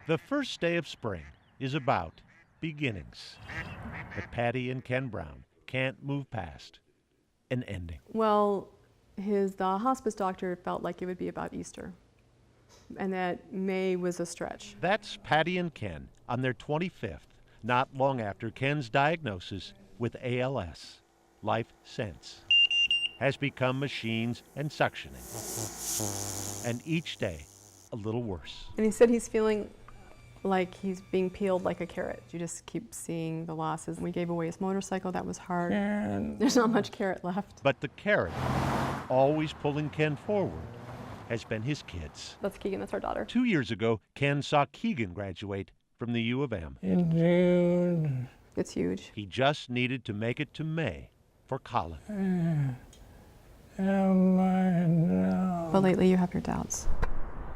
The first day of spring is about beginnings. But Patty and Ken Brown can't move past an ending. Well, the hospice doctor felt like it would be about Easter, and that May was a stretch. That's Patty and Ken on their 25th, not long after Ken's diagnosis with ALS. Life since has become machines and suctioning. And each day, a little worse. And he said he's feeling like he's being peeled like a carrot. You just keep seeing the losses. We gave away his motorcycle, that was hard. There's not much carrot left. But the carrot, always pulling Ken forward, has been his kids. That's Keegan, that's our daughter. 2 years ago, Ken saw Keegan graduate from the U of M. In June. It's huge. He just needed to make it to May for Colin. But lately you have your doubts.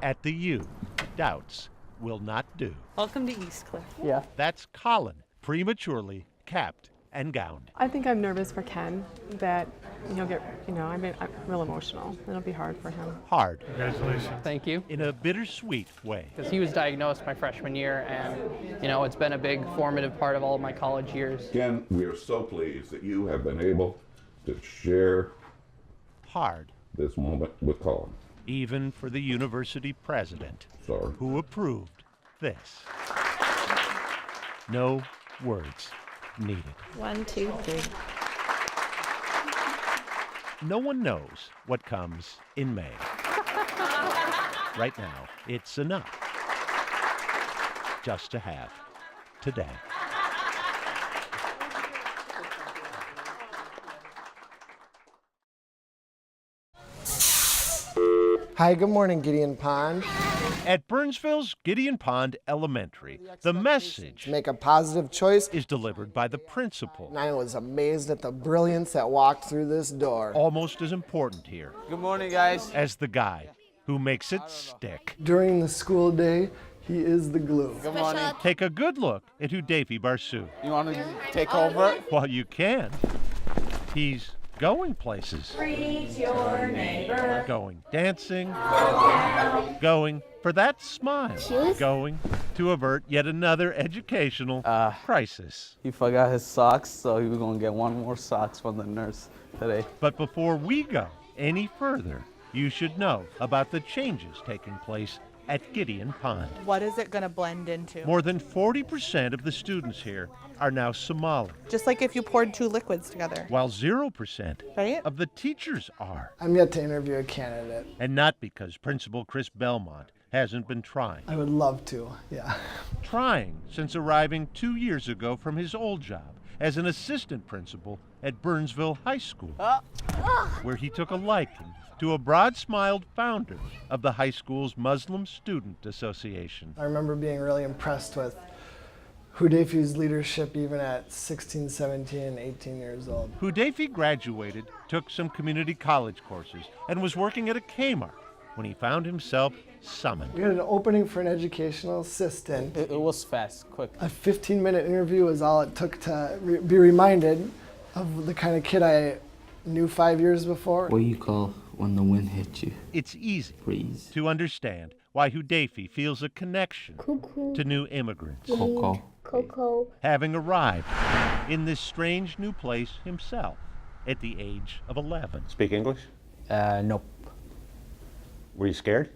At the U, doubts will not do. Welcome to East Cliff. Yeah. That's Colin, prematurely capped and gowned. I think I'm nervous for Ken that he'll get, I'm real emotional. It'll be hard for him. Hard, Congratulations. Thank you. in a bittersweet way. Because he was diagnosed my freshman year, and it's been a big formative part of all of my college years. Ken, we are so pleased that you have been able to share Hard, this moment with Colin. even for the university president, Sorry. who approved this. No words needed. 1, 2, 3. No one knows what comes in May. Right now, it's enough just to have today. Hi, good morning, Gideon Pond. At Burnsville's Gideon Pond Elementary, the message Make a positive choice. is delivered by the principal. And I was amazed at the brilliance that walked through this door. Almost as important here Good morning, guys. as the guy who makes it stick. During the school day, he is the glue. Good morning. Take a good look at Davy Barsu. You want to take over? While you can, he's going places. Going dancing. Going for that smile. Going to avert yet another educational crisis. He forgot his socks, so he was going to get one more socks from the nurse today. But before we go any further, you should know about the changes taking place at Gideon Pond. What is it going to blend into? More than 40% of the students here are now Somali, Just like if you poured 2 liquids together, while 0% right? of the teachers are. I'm yet to interview a candidate. And not because Principal Chris Belmont hasn't been trying. I would love to, yeah. Trying since arriving 2 years ago from his old job as an assistant principal at Burnsville High School, where he took a liking to a broad-smiled founder of the high school's Muslim Student Association. I remember being really impressed with Hudayfi's leadership even at 16, 17, and 18 years old. Hudayfi graduated, took some community college courses, and was working at a Kmart when he found himself summoned. We had an opening for an educational assistant. It was fast, quick. A 15-minute interview was all it took to be reminded of the kind of kid I knew 5 years before. What do you call when the wind hits you? It's easy Breeze. to understand why Hudayfi feels a connection to new immigrants, Coco. having arrived in this strange new place himself at the age of 11. Speak English? Nope. Were you scared?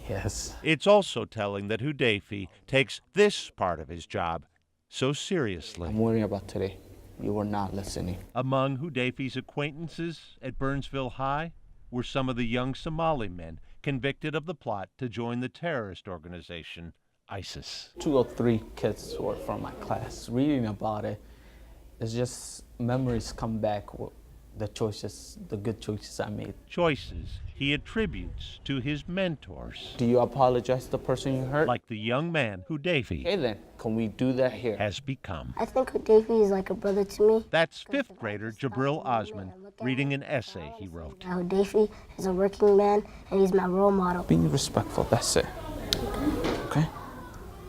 Yes. It's also telling that Hudayfi takes this part of his job so seriously. I'm worrying about today. You were not listening. Among Hudayfi's acquaintances at Burnsville High were some of the young Somali men convicted of the plot to join the terrorist organization ISIS. 2 or 3 kids were from my class. Reading about it, it's just memories come back. The choices, the good choices I made. Choices he attributes to his mentors. Do you apologize to the person you hurt? Like the young man Hudayfi Okay then, can we do that here? has become. I think Hudayfi is like a brother to me. That's 5th grader Jabril Osman reading an essay he wrote. Hudayfi is a working man and he's my role model. Being respectful, that's it. Okay?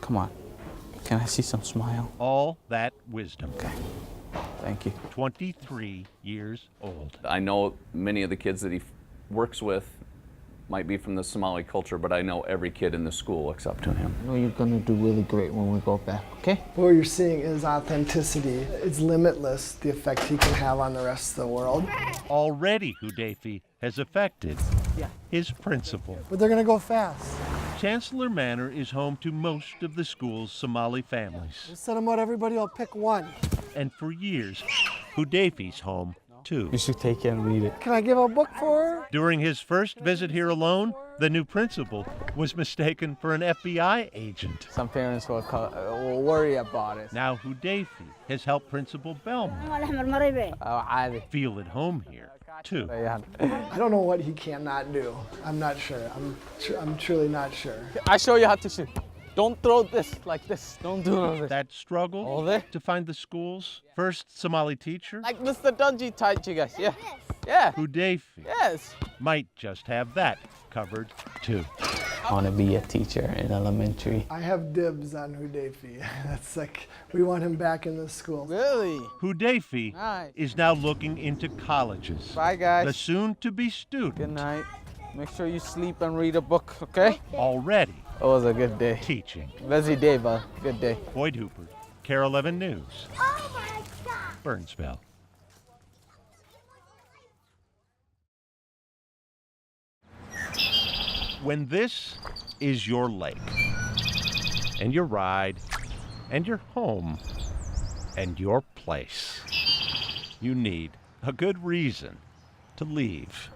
Come on. Can I see some smile? All that wisdom. Okay. Thank you. 23 years old. I know many of the kids that he works with might be from the Somali culture, but I know every kid in the school looks up to him. I know you're gonna do really great when we go back, okay? What you're seeing is authenticity. It's limitless, the effect he can have on the rest of the world. Already Hudefi has affected his principal. But they're gonna go fast. Chancellor Manor is home to most of the school's Somali families. We'll send them out, everybody will pick one. And for years, Hudefi's home too. You should take it and read it. Can I give a book for her? During his first visit here alone, the new principal was mistaken for an FBI agent. Some parents will worry about it. Now Hudefi has helped Principal Bellman feel at home here too. I don't know what he cannot do. I'm not sure. I'm truly not sure. I show you how to shoot. Don't throw this like this. Don't do none of this. That struggle to find the school's first Somali teacher, Like Mr. Dungy taught you guys, yeah. Yeah. Hudefi, Yes. might just have that covered too. I want to be a teacher in elementary. I have dibs on Hudefi. That's like, we want him back in the school. Really? Hudefi Nice. is now looking into colleges. Bye, guys. The soon-to-be student Good night. Make sure you sleep and read a book, okay? already It was a good day. teaching. Busy day, but good day. Boyd Huppert, KARE 11 News, Burnsville. When this is your lake, and your ride, and your home, and your place, you need a good reason to leave.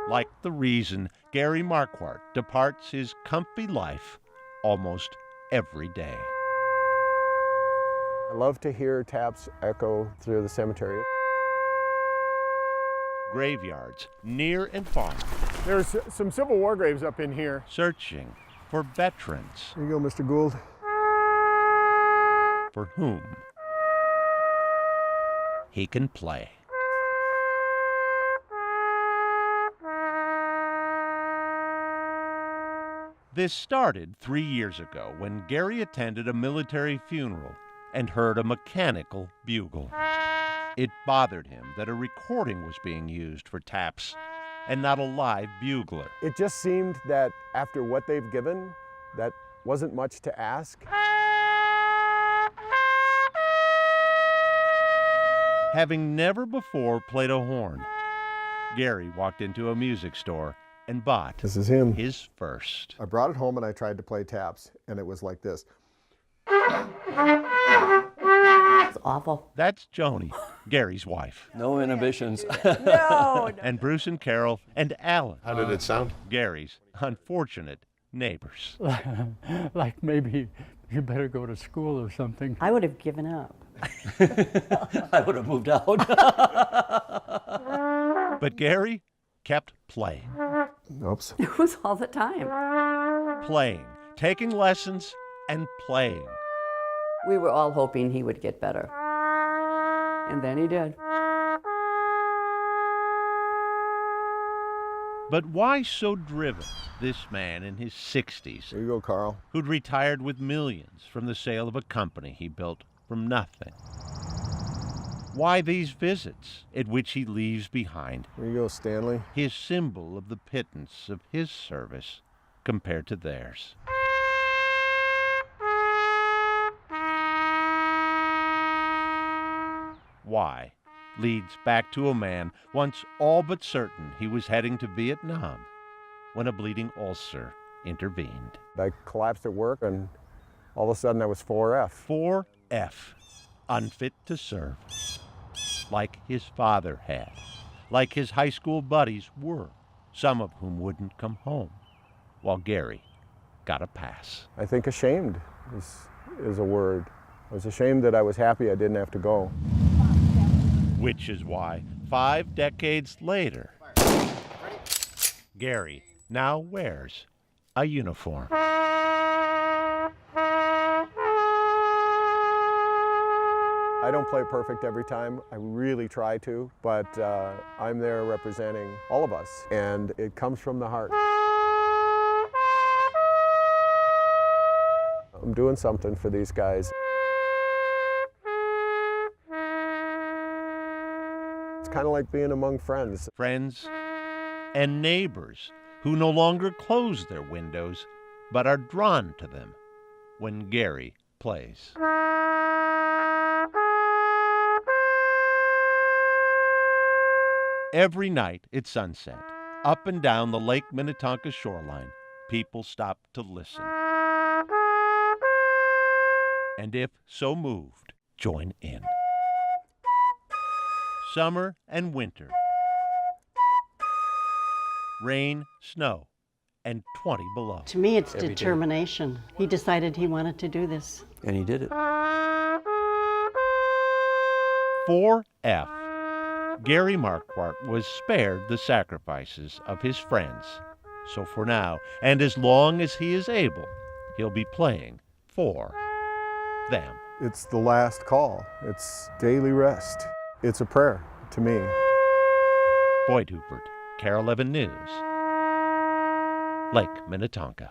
Like the reason Gary Marquardt departs his comfy life almost every day. I love to hear taps echo through the cemetery. Graveyards near and far, There's some Civil War graves up in here. searching for veterans Here you go, Mr. Gould. for whom he can play. This started 3 years ago when Gary attended a military funeral and heard a mechanical bugle. It bothered him that a recording was being used for taps and not a live bugler. It just seemed that after what they've given, that wasn't much to ask. Having never before played a horn, Gary walked into a music store and bought This is him. his first. I brought it home and I tried to play taps, and it was like this. It's awful. That's Joni, Gary's wife. No inhibitions. And Bruce and Carol and Alan, How did it sound? Gary's unfortunate neighbors. Like maybe you better go to school or something. I would have given up. I would have moved out. But Gary kept playing, Oops. It was all the time. playing, taking lessons and playing. We were all hoping he would get better. And then he did. But why so driven, this man in his 60s, Here you go, Carl. who'd retired with millions from the sale of a company he built from nothing? Why these visits at which he leaves behind Here you go, Stanley. his symbol of the pittance of his service compared to theirs? Why leads back to a man once all but certain he was heading to Vietnam when a bleeding ulcer intervened. I collapsed at work, and all of a sudden I was 4F. 4F, unfit to serve, like his father had, like his high school buddies were, some of whom wouldn't come home, while Gary got a pass. I think ashamed is a word. I was ashamed that I was happy I didn't have to go. Which is why 5 decades later, Gary now wears a uniform. I don't play perfect every time. I really try to, but I'm there representing all of us, and it comes from the heart. I'm doing something for these guys. kind of like being among friends. Friends and neighbors who no longer close their windows but are drawn to them when Gary plays. Every night at sunset, up and down the Lake Minnetonka shoreline, people stop to listen. And if so moved, join in. Summer and winter, rain, snow, and 20 below. To me, it's Every day. determination. He decided he wanted to do this. And he did it. 4F. Gary Marquardt was spared the sacrifices of his friends. So for now, and as long as he is able, he'll be playing for them. It's the last call. It's daily rest. It's a prayer to me. Boyd Huppert, KARE 11 News, Lake Minnetonka.